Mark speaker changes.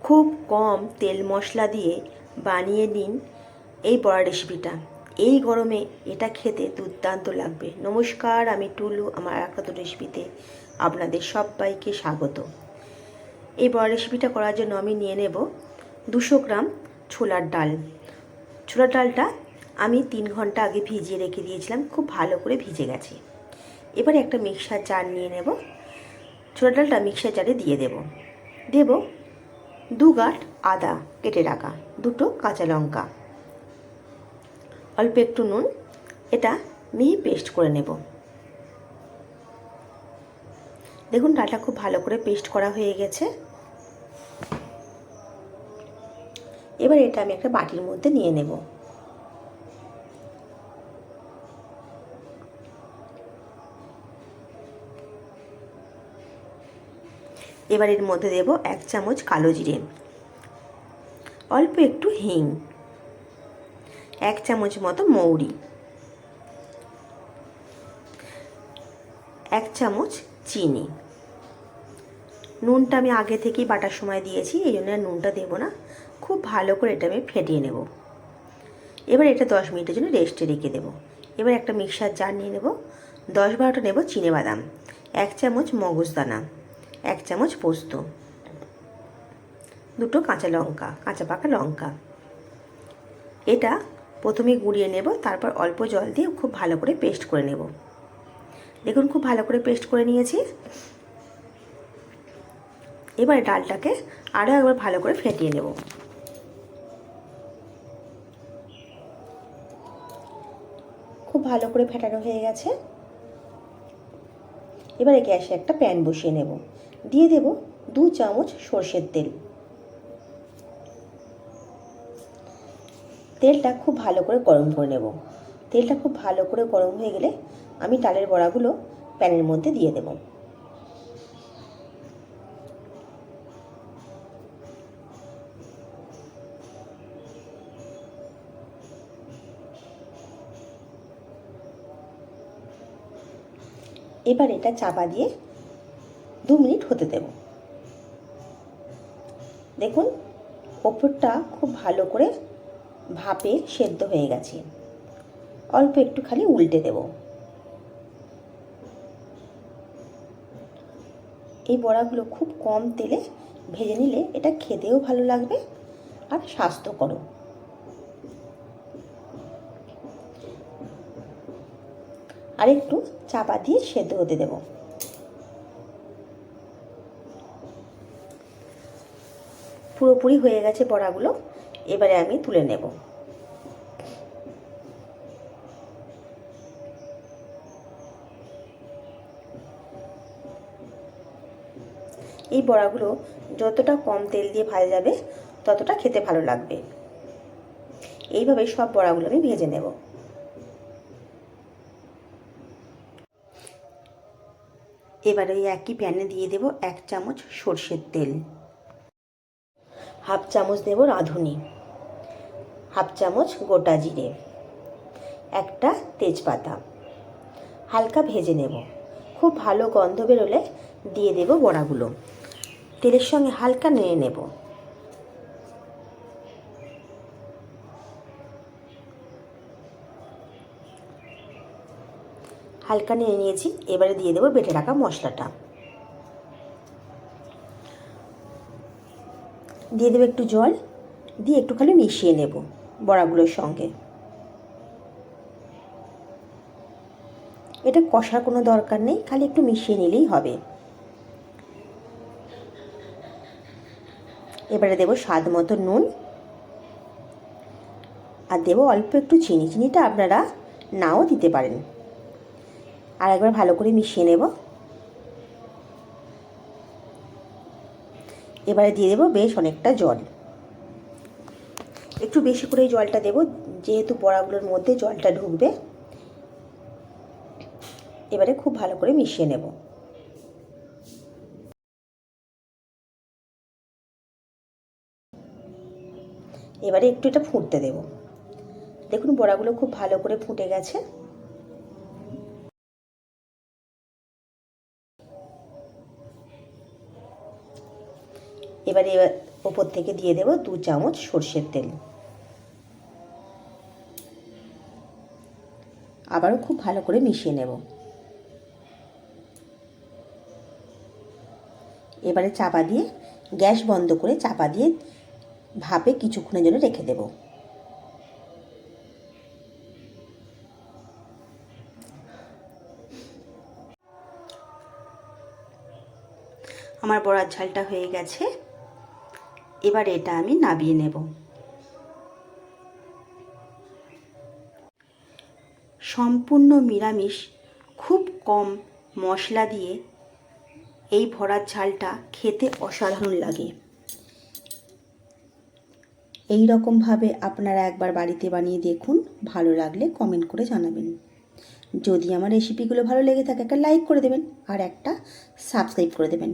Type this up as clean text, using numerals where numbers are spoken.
Speaker 1: খুব কম তেল মশলা দিয়ে বানিয়ে নিন এই বড়া রেসিপিটা। এই গরমে এটা খেতে দুর্দান্ত লাগবে। নমস্কার, আমি টুলু। আমার একটা রেসিপিতে আপনাদের সবাইকে স্বাগত। এই বড়া রেসিপিটা করার জন্য আমি নিয়ে নেব 200 গ্রাম ছোলার ডাল। ছোলার ডালটা আমি 3 ঘন্টা আগে ভিজিয়ে রেখে দিয়েছিলাম, খুব ভালো করে ভিজে গেছে। এবারে একটা মিক্সার জার নিয়ে নেব। ছোলার ডালটা মিক্সার জারে দিয়ে দেব 2 গাঁট আদা কেটে রাখা, 2টো কাঁচা লঙ্কা, অল্প একটু নুন। এটা মিহি পেস্ট করে নেব। দেখুন ডালটা খুব ভালো করে পেস্ট করা হয়ে গেছে। এবার এটা আমি একটা বাটির মধ্যে নিয়ে নেব। এবার এর মধ্যে দেব 1 চামচ কালো জিরে, অল্প একটু হিং, 1 চামচ মতো মৌরি, 1 চামচ চিনি। নুনটা আমি আগে থেকেই বাটার সময় দিয়েছি, এই জন্য নুনটা দেবো না। খুব ভালো করে এটা আমি ফেটিয়ে নেব। এবার এটা 10 মিনিটের জন্য রেস্টে রেখে দেবো। এবার একটা মিক্সার জার নিয়ে নেব। 10-12টা নেব চিনেবাদাম, 1 চামচ মগজদানা, 1 চামচ পোস্ত, 2টো কাঁচা লঙ্কা, কাঁচা পাকা লঙ্কা। এটা প্রথমে গুঁড়িয়ে নেব, তারপর অল্প জল দিয়ে খুব ভালো করে পেস্ট করে নেব। দেখুন খুব ভালো করে পেস্ট করে নিয়েছি। এবার ডালটাকে আরও একবার ভালো করে ফেটিয়ে নেব। খুব ভালো করে ফেটানো হয়ে গেছে। এবারে গ্যাসে একটা প্যান বসিয়ে নেব। দিয়ে দেব 2 চামচ সর্ষের তেল। তেলটা খুব ভালো করে গরম করে নেব। তেলটা খুব ভালো করে গরম হয়ে গেলে আমি ডালের বড়াগুলো প্যানের মধ্যে দিয়ে দেব। এবার এটা চাপা দিয়ে 2 মিনিট হতে দেব। দেখুন ওপরটা খুব ভালো করে ভাপে সেদ্ধ হয়ে গেছে। অল্প একটু খালি উল্টে দেব। এই বড়াগুলো খুব কম তেলে ভেজে নিলে এটা খেতেও ভালো লাগবে আর স্বাস্থ্যকর। আর একটু চাপা দিয়ে সেদ্ধ হতে দেব। পুরোপুরি হয়ে গেছে বড়াগুলো। এবারে আমি তুলে নেব। এই বড়াগুলো যতটা কম তেল দিয়ে ভাজা যাবে ততটা খেতে ভালো লাগবে। এইভাবে সব বড়াগুলো আমি ভেজে নেব। এবারে ওই একই প্যানে দিয়ে দেব 1 চামচ সর্ষের তেল, হাফ চামচ দেব রাঁধুনি, হাফ চামচ গোটা জিরে, একটা তেজপাতা। হালকা ভেজে নেব। খুব ভালো গন্ধ বেরোলে দিয়ে দেব বড়াগুলো। তেলের সঙ্গে হালকা নেড়ে নেব। হালকা নেড়ে নিয়েছি। এবারে দিয়ে দেব বেটে রাখা মশলাটা। দিয়ে দেব একটু জল, দিয়ে একটুখানি মিশিয়ে নেব বড়াগুলোর সঙ্গে। এটা কষার কোনো দরকার নেই, খালি একটু মিশিয়ে নিলেই হবে। এবারে দেব স্বাদ মতো নুন আর দেব অল্প একটু চিনি। চিনিটা আপনারা নাও দিতে পারেন। আর একবার ভালো করে মিশিয়ে নেব। এবারে দিয়ে দেব বেশ অনেকটা জল। একটু বেশি করে জলটা দেব, যেহেতু বড়াগুলোর মধ্যে জলটা ঢুকবে। এবারে খুব ভালো করে মিশিয়ে নেব। এবারে একটু এটা ফুটতে দেব। দেখুন বড়াগুলো খুব ভালো করে ফুটে গেছে। এবারে ওপর থেকে দিয়ে দেব 2 চামচ সর্ষের তেল। আবারও খুব ভালো করে মিশিয়ে নেব। এবারে চাপা দিয়ে গ্যাস বন্ধ করে চাপা দিয়ে ভাপে কিছুক্ষণের জন্য রেখে দেব। আমার বড়ার ঝালটা হয়ে গেছে। এবার এটা আমি নামিয়ে নেব। সম্পূর্ণ নিরামিষ, খুব কম মশলা দিয়ে এই বড়ার ঝালটা খেতে অসাধারণ লাগে। এই রকমভাবে আপনারা একবার বাড়িতে বানিয়ে দেখুন, ভালো লাগলে কমেন্ট করে জানাবেন। যদি আমার রেসিপিগুলো ভালো লেগে থাকে একটা লাইক করে দেবেন আর একটা সাবস্ক্রাইব করে দেবেন।